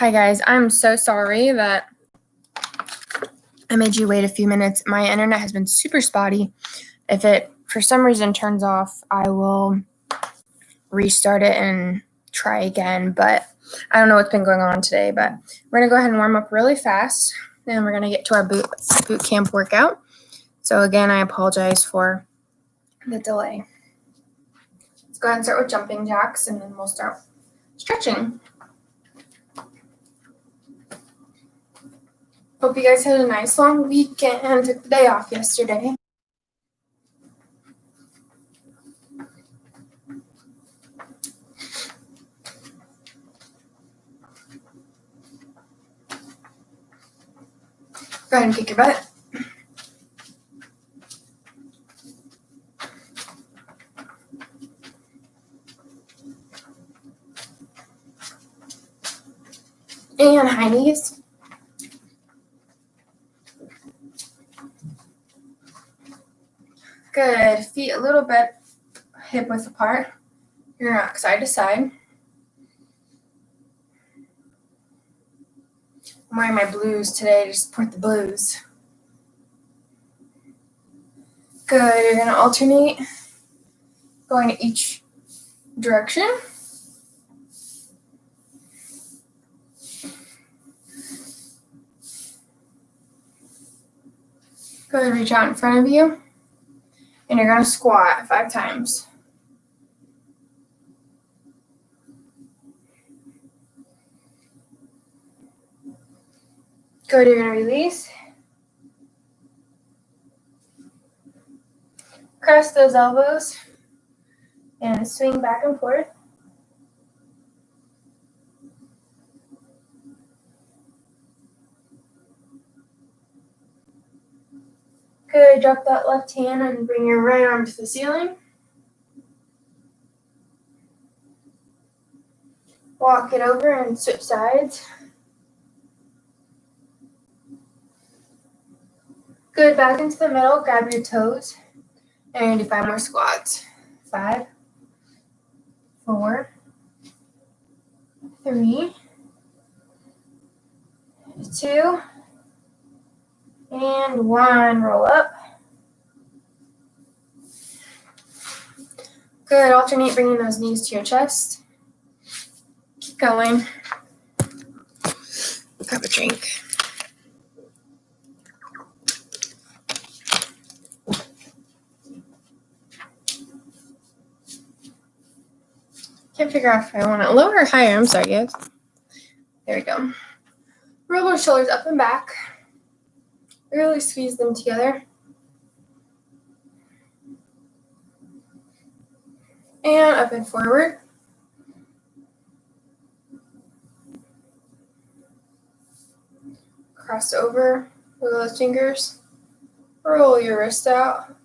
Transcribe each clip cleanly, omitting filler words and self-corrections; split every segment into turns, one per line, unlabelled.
Hi guys, I'm so sorry that I made you wait a few minutes. My internet has been super spotty. If it for some reason turns off, I will restart it and try again, but I don't know what's been going on today, but we're gonna go ahead and warm up really fast and we're gonna get to our boot camp workout. So again, I apologize for the delay. Let's go ahead and start with jumping jacks and then we'll start stretching. Hope you guys had a nice long weekend and took the day off yesterday. Go ahead and kick your butt. And high knees. Good. Feet a little bit hip width apart. You're gonna rock side to side. I'm wearing my blues today to support the blues. Good. You're gonna alternate going each direction. Good. Reach out in front of you. And you're gonna squat 5 times. Good. You're gonna release. Cross those elbows and swing back and forth. Good. Drop that left hand and bring your right arm to the ceiling. Walk it over and switch sides. Good. Back into the middle. Grab your toes. And you're going to do 5 more squats. 5, 4, 3, 2, and 1. Roll up. Good. Alternate bringing those knees to your chest. Keep going. Grab a drink. Can't figure out if I want it lower or higher. I'm sorry, guys. There we go. Roll those shoulders up and back. Really squeeze them together. And up and forward. Cross over. Wiggle those fingers. Roll your wrist out.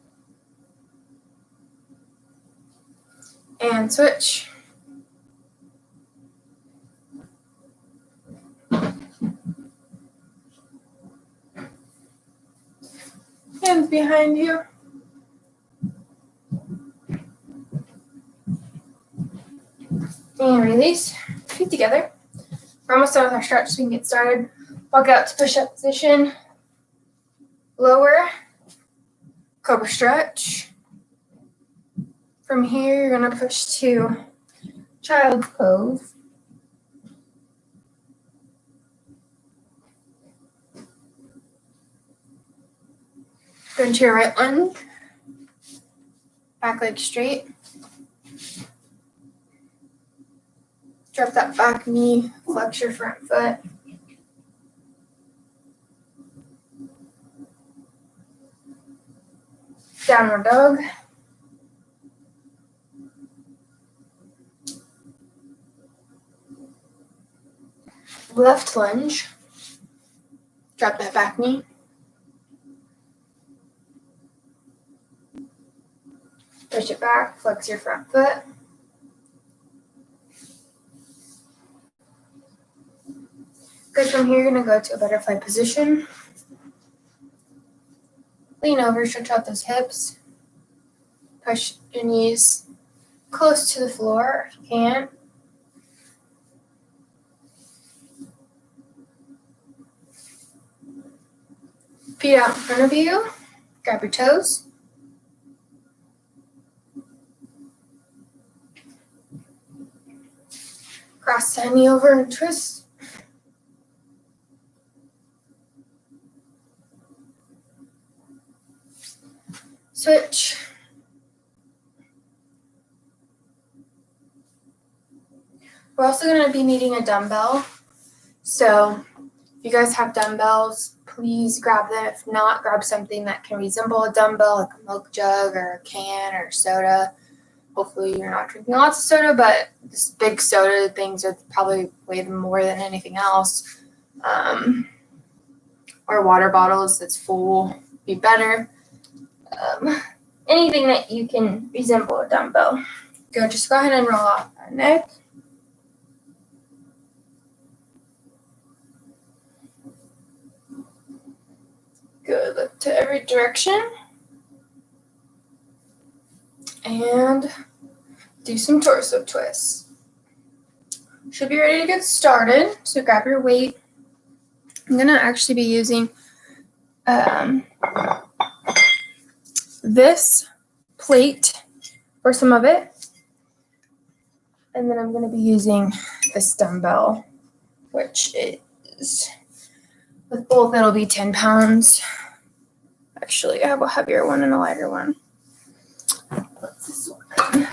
And switch. Hands behind you. And release. Feet together. We're almost done with our stretch, so we can get started. Walk out to push-up position. Lower. Cobra stretch. From here, you're going to push to child's pose. Go into your right lunge. Back leg straight. Drop that back knee, flex your front foot. Downward dog. Left lunge. Drop that back knee. Push it back, flex your front foot. Good. From here, you're going to go to a butterfly position. Lean over, stretch out those hips. Push your knees close to the floor if you can. Feet out in front of you. Grab your toes. Cross the knee over and twist. Switch. We're also going to be needing a dumbbell. So if you guys have dumbbells, please grab them. If not, grab something that can resemble a dumbbell, like a milk jug or a can or soda. Hopefully you're not drinking lots of soda, but this big soda things are probably way more than anything else. Or water bottles that's full be better. Anything that you can resemble a dumbbell. Just go ahead and roll off that neck. Good, look to every direction. And do some torso twists. Should be ready to get started, so grab your weight. I'm going to actually be using this plate for some of it. And then I'm going to be using this dumbbell, which is, with both, it'll be 10 pounds. Actually, I have a heavier one and a lighter one. What's this one?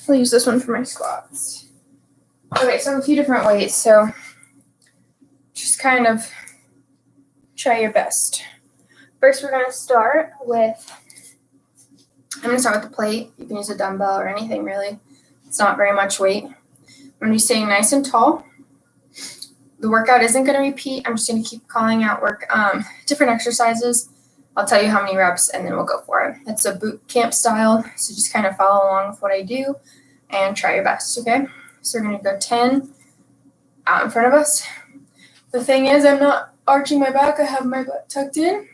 I'll use this one for my squats. Okay, so I have a few different weights, so just kind of try your best. First, we're going to start with, I'm going to start with the plate. You can use a dumbbell or anything, really. It's not very much weight. I'm going to be staying nice and tall. The workout isn't going to repeat. I'm just going to keep calling out different exercises. I'll tell you how many reps, and then we'll go for it. It's a boot camp style, so just kind of follow along with what I do and try your best, okay? So we're going to go 10 out in front of us. The thing is, I'm not arching my back. I have my butt tucked in.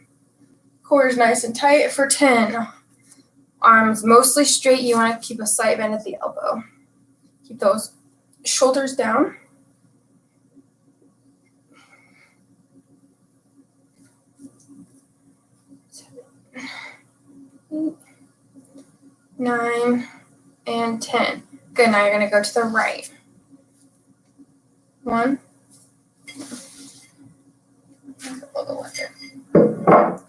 Core is nice and tight for 10. Arms mostly straight. You want to keep a slight bend at the elbow. Keep those shoulders down. 8, 9, and 10. Good, now you're going to go to the right. 1.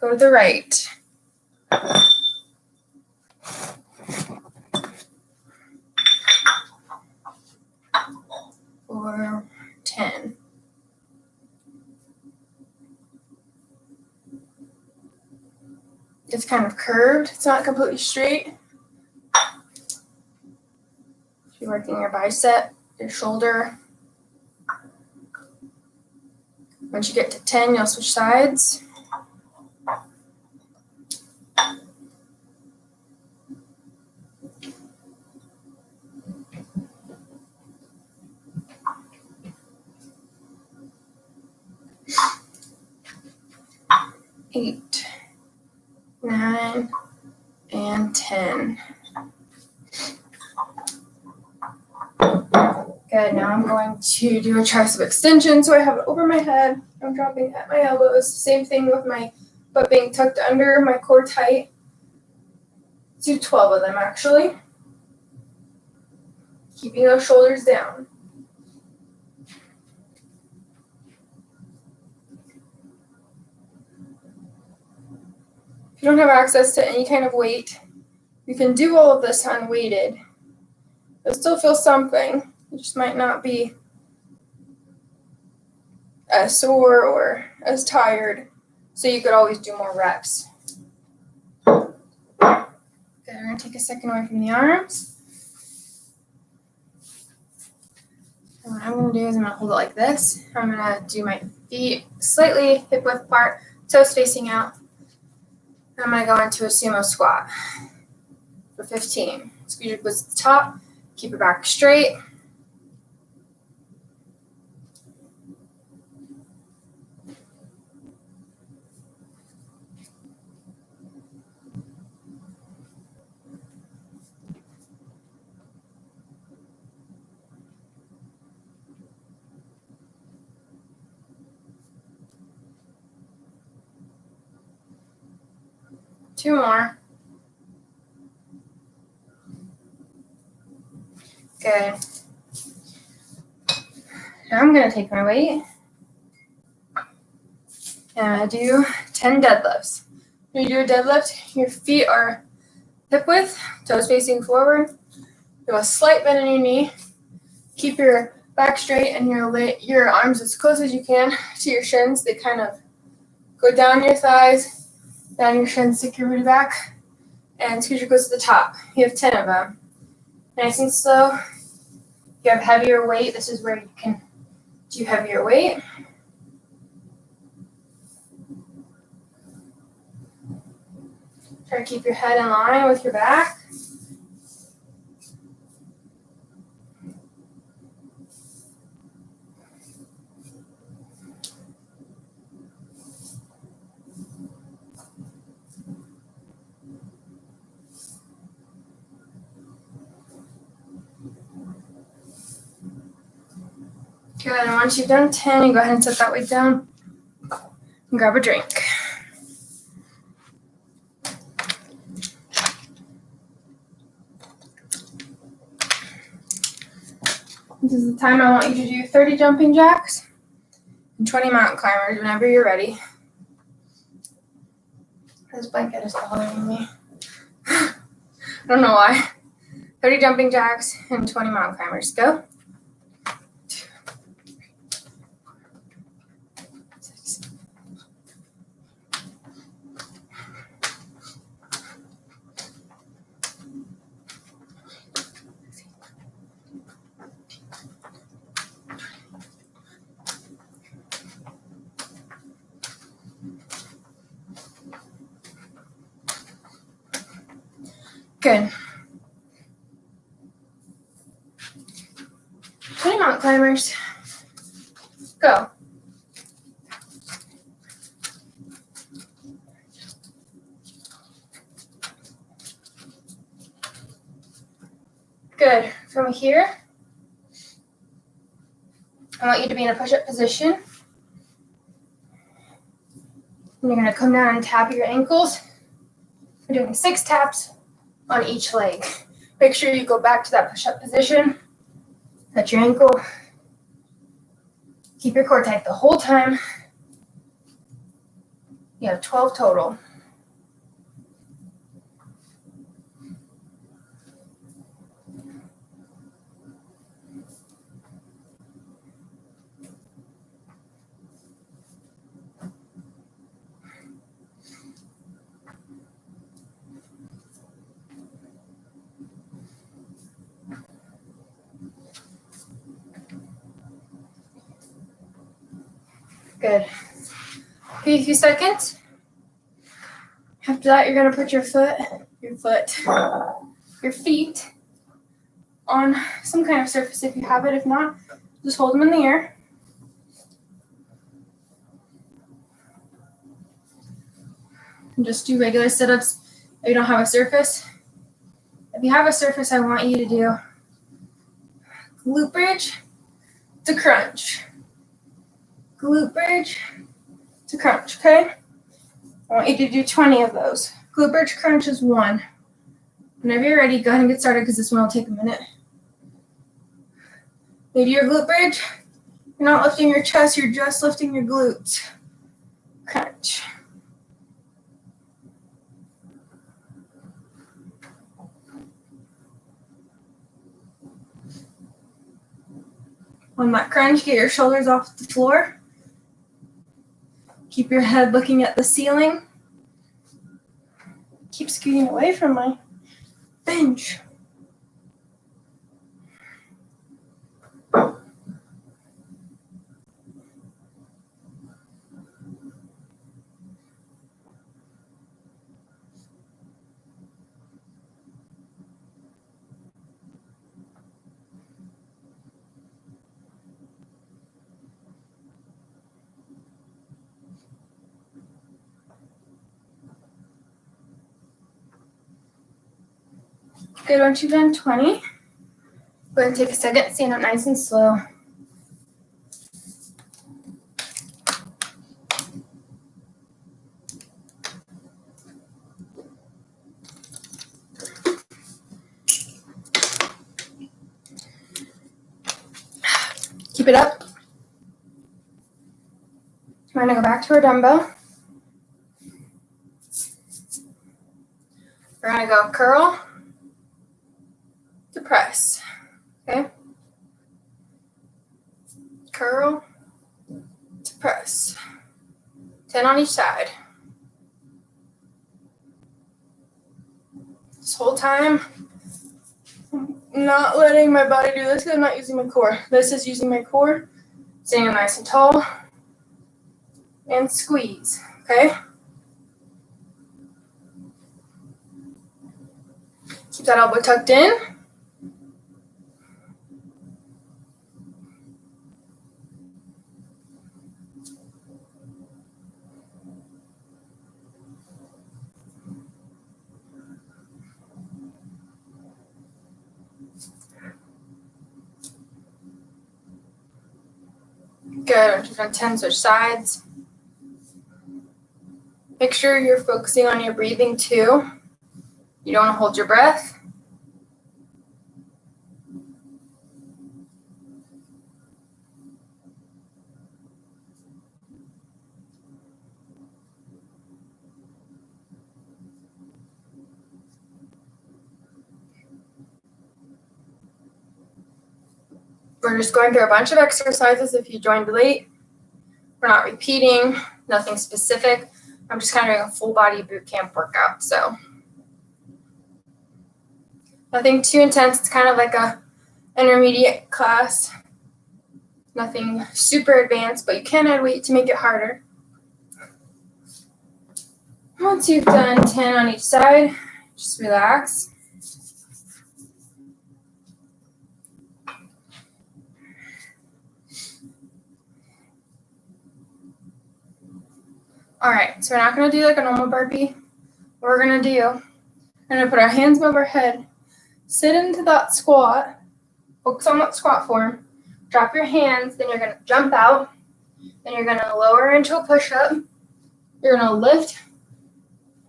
Go to the right. 4, 10. It's kind of curved. It's not completely straight. You're working your bicep, your shoulder. Once you get to 10, you'll switch sides. Eight, 9, and 10. Good, now I'm going to do a tricep extension. So I have it over my head. I'm dropping at my elbows. Same thing with my butt being tucked under, my core tight. Do 12 of them, actually. Keeping those shoulders down. If you don't have access to any kind of weight, you can do all of this unweighted. You'll still feel something. You just might not be as sore or as tired, so you could always do more reps. Okay, we're going to take a second away from the arms. And what I'm going to do is I'm going to hold it like this. I'm going to do my feet slightly hip width apart, toes facing out. I'm going to go into a sumo squat for 15. Squeeze your glutes at the top, keep your back straight. 2 more. Good. Now I'm going to take my weight and I'm going to do 10 deadlifts. When you do a deadlift, your feet are hip width, toes facing forward. You have a slight bend in your knee. Keep your back straight and your arms as close as you can to your shins. They kind of go down your thighs, down your shins, stick your booty back, and scoot your glutes to the top. You have 10 of them. Nice and slow. If you have heavier weight, this is where you can do heavier weight. Try to keep your head in line with your back. Good, and once you've done 10, you go ahead and set that weight down and grab a drink. This is the time I want you to do 30 jumping jacks and 20 mountain climbers whenever you're ready. This blanket is bothering me. I don't know why. 30 jumping jacks and 20 mountain climbers. Go. 2, 3, 4, 6. Good. 20 mountain climbers. Go. Good. From here, I want you to be in a push-up position. And you're going to come down and tap your ankles. We're doing 6 taps on each leg. Make sure you go back to that push-up position. Touch your ankle. Keep your core tight the whole time. You have 12 total. Good. Give you a few seconds. After that, you're gonna put your feet on some kind of surface if you have it. If not, just hold them in the air. And just do regular sit-ups if you don't have a surface. If you have a surface, I want you to do glute bridge to crunch. Glute bridge to crunch, okay? I want you to do 20 of those. Glute bridge crunch is 1. Whenever you're ready, go ahead and get started because this one will take a minute. You do your glute bridge. You're not lifting your chest, you're just lifting your glutes. Crunch. On that crunch, get your shoulders off the floor. Keep your head looking at the ceiling. Keep scooting away from my bench. Good, once you've done 20, go ahead and take a second, stand up nice and slow. Keep it up. We're going to go back to our dumbbell. We're going to go curl to press. Okay? Curl to press. 10 on each side. This whole time, I'm not letting my body do this because I'm not using my core. This is using my core. Staying nice and tall. And squeeze. Okay? Keep that elbow tucked in. Good. Just on 10, switch sides. Make sure you're focusing on your breathing too. You don't want to hold your breath. We're just going through a bunch of exercises. If you joined late, we're not repeating, nothing specific. I'm just kind of doing a full body boot camp workout. So nothing too intense. It's kind of like a intermediate class. Nothing super advanced, but you can add weight to make it harder. Once you've done 10 on each side, just relax. All right, so we're not going to do like a normal burpee. What we're going to do, we're going to put our hands above our head, sit into that squat, focus on that squat form, drop your hands, then you're going to jump out, then you're going to lower into a push-up. You're going to lift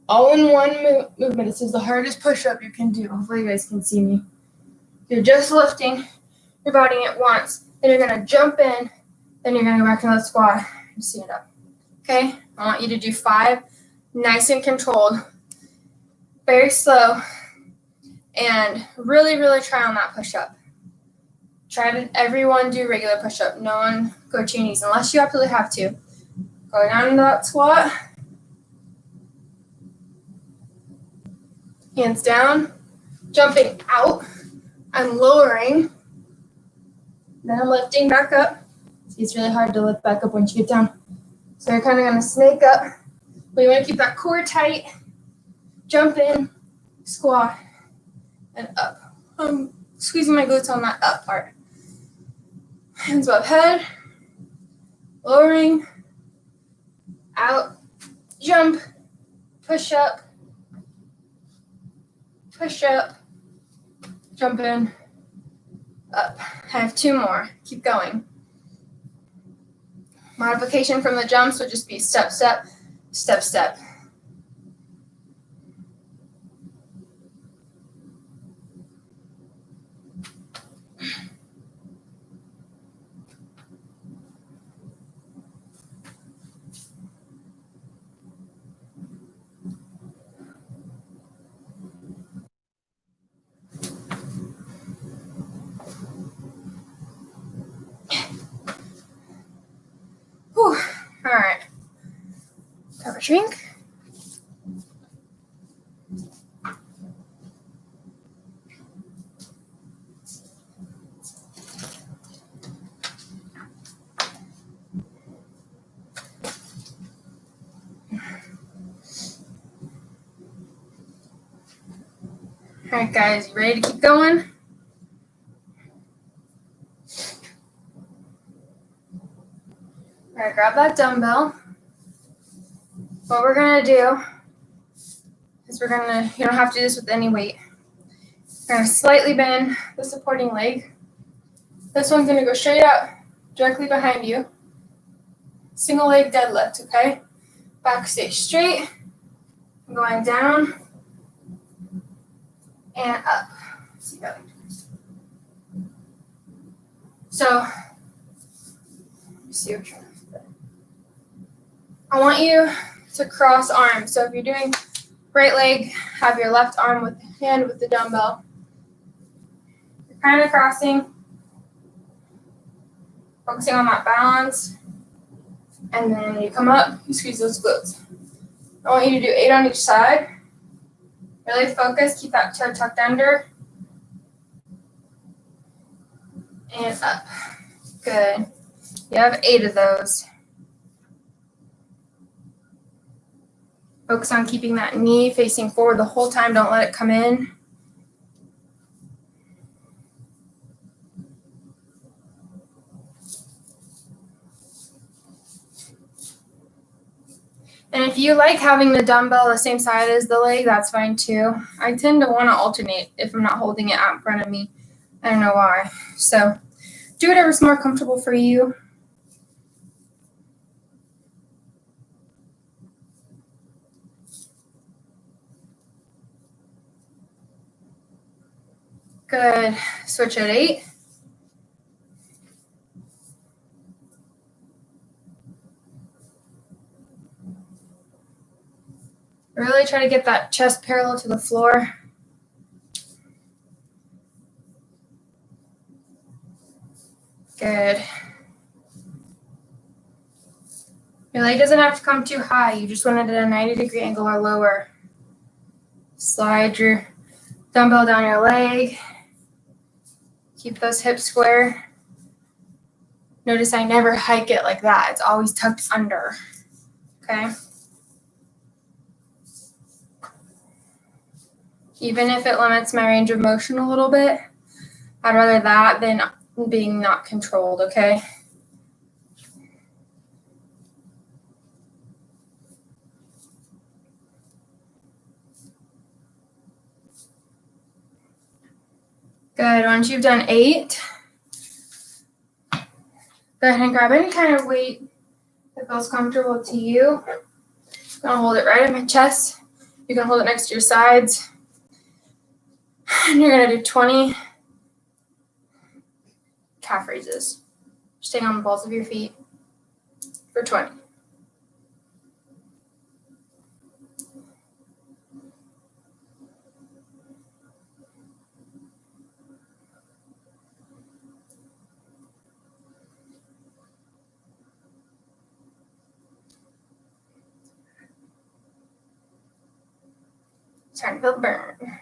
all in one movement. This is the hardest push-up you can do. Hopefully you guys can see me. You're just lifting your body at once. Then you're going to jump in, then you're going to go back to that squat and stand up. Okay? I want you to do 5, nice and controlled, very slow, and really, really try on that push-up. Try to everyone do regular push-up. No one go to your knees unless you absolutely have to. Go down into that squat. Hands down. Jumping out. I'm lowering. Then I'm lifting back up. It's really hard to lift back up once you get down. So you're kind of going to snake up. But you want to keep that core tight. Jump in, squat, and up. I'm squeezing my glutes on that up part. Hands above head. Lowering. Out. Jump. Push up. Push up. Jump in. Up. I have 2 more. Keep going. Modification from the jumps would just be step, step, step, step. Whew. All right. Have a drink. All right, guys, you ready to keep going? All right, grab that dumbbell. What we're going to do is you don't have to do this with any weight. We're going to slightly bend the supporting leg. This one's going to go straight out, directly behind you. Single leg deadlift, okay? Back stay straight. I'm going down and up. So see what I want you to cross arms. So if you're doing right leg, have your left arm with hand with the dumbbell. You're kind of crossing, focusing on that balance. And then you come up, you squeeze those glutes. I want you to do 8 on each side. Really focus, keep that toe tucked under. And up. Good. You have 8 of those. Focus on keeping that knee facing forward the whole time. Don't let it come in. And if you like having the dumbbell the same side as the leg, that's fine too. I tend to want to alternate if I'm not holding it out in front of me. I don't know why. So do whatever's more comfortable for you. Good. Switch at 8. Really try to get that chest parallel to the floor. Good. Your leg doesn't have to come too high. You just want it at a 90-degree angle or lower. Slide your dumbbell down your leg. Keep those hips square. Notice I never hike it like that. It's always tucked under. Okay? Even if it limits my range of motion a little bit, I'd rather that than being not controlled, okay? Good. Once you've done 8, go ahead and grab any kind of weight that feels comfortable to you. I'm going to hold it right at my chest. You can hold it next to your sides. And you're going to do 20 calf raises. Staying on the balls of your feet for 20. Starting to feel the burn.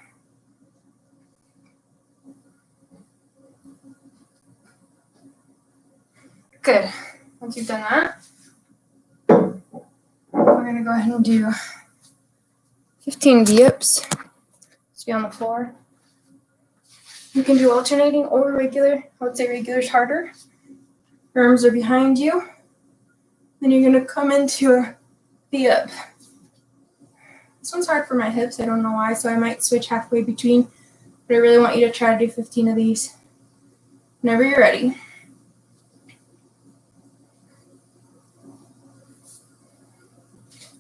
Good. Once you've done that, we're going to go ahead and do 15 dips. Just be on the floor. You can do alternating or regular. I would say regular is harder. Your arms are behind you. Then you're going to come into a dip. This one's hard for my hips. I don't know why, so I might switch halfway between. But I really want you to try to do 15 of these whenever you're ready.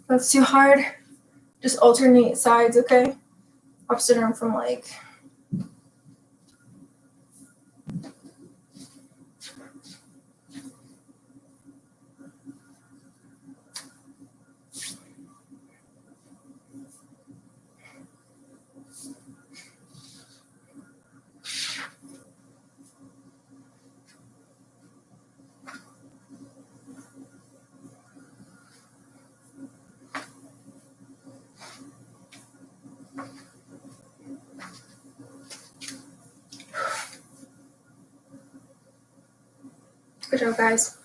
If that's too hard, just alternate sides, okay? Opposite arm from leg. Good job, guys.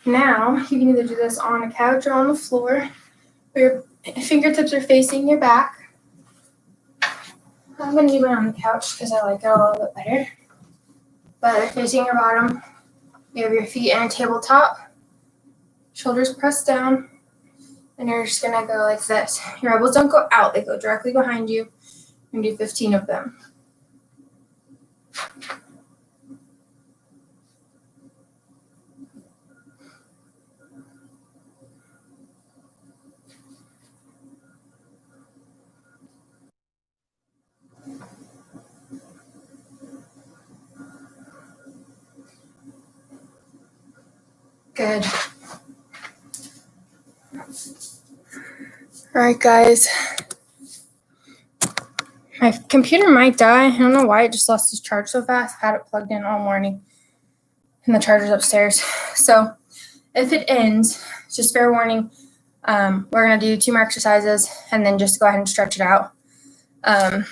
Now, you can either do this on a couch or on the floor, where your fingertips are facing your back. I'm going to do it on the couch because I like it a little bit better. But they're facing your bottom. You have your feet in a tabletop. Shoulders pressed down. And you're just going to go like this. Your elbows don't go out. They go directly behind you. You're going to do 15 of them. Good. All right, guys. My computer might die. I don't know why it just lost its charge so fast. I had it plugged in all morning, and the charger's upstairs. So if it ends, just fair warning, we're going to do 2 more exercises and then just go ahead and stretch it out. I'm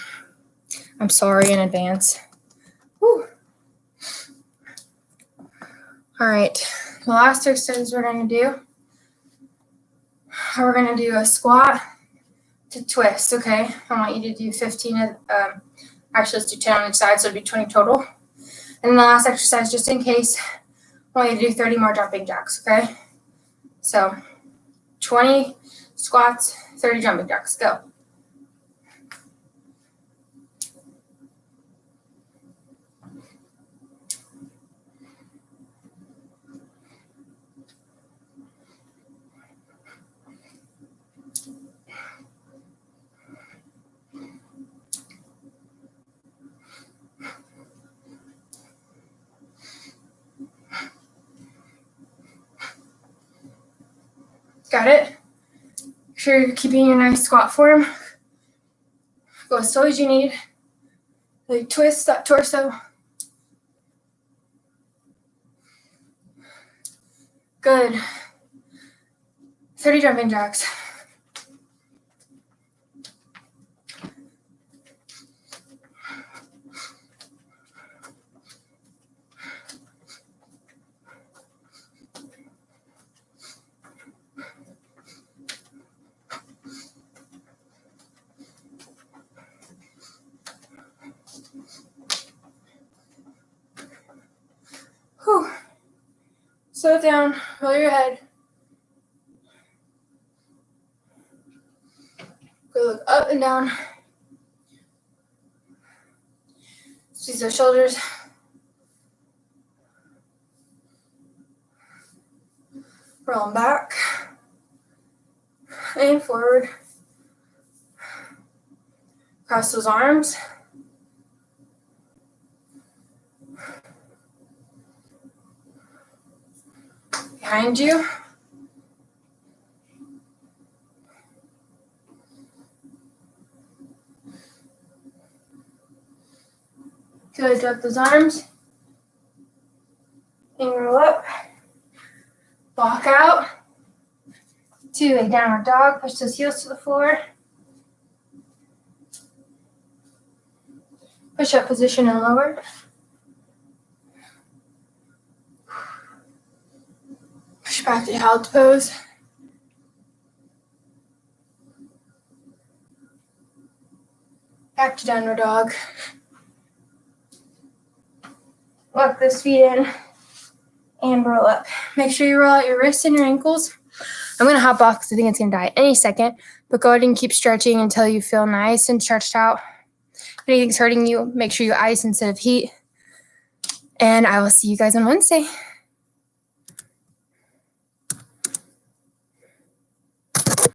sorry in advance. Whew. All right, the last exercise we're going to do, we're going to do a squat to twist, okay? I want you to do 15, actually let's do 10 on each side, so it'll be 20 total. And then the last exercise, just in case, I want you to do 30 more jumping jacks, okay? So 20 squats, 30 jumping jacks, go. Got it? Make sure you're keeping your nice squat form. Go as slow as you need. Like twist that torso. Good. 30 jumping jacks. Whew. Slow it down. Roll your head. Go look up and down. Squeeze those shoulders. Roll them back. And forward. Cross those arms. Behind you. Good, drop those arms. And roll up. Walk out to a downward dog. Push those heels to the floor. Push up position and lower. Push back to held pose. Back to downward dog. Lock those feet in and roll up. Make sure you roll out your wrists and your ankles. I'm going to hop off because I think it's going to die any second, but go ahead and keep stretching until you feel nice and stretched out. If anything's hurting you, make sure you ice instead of heat. And I will see you guys on Wednesday.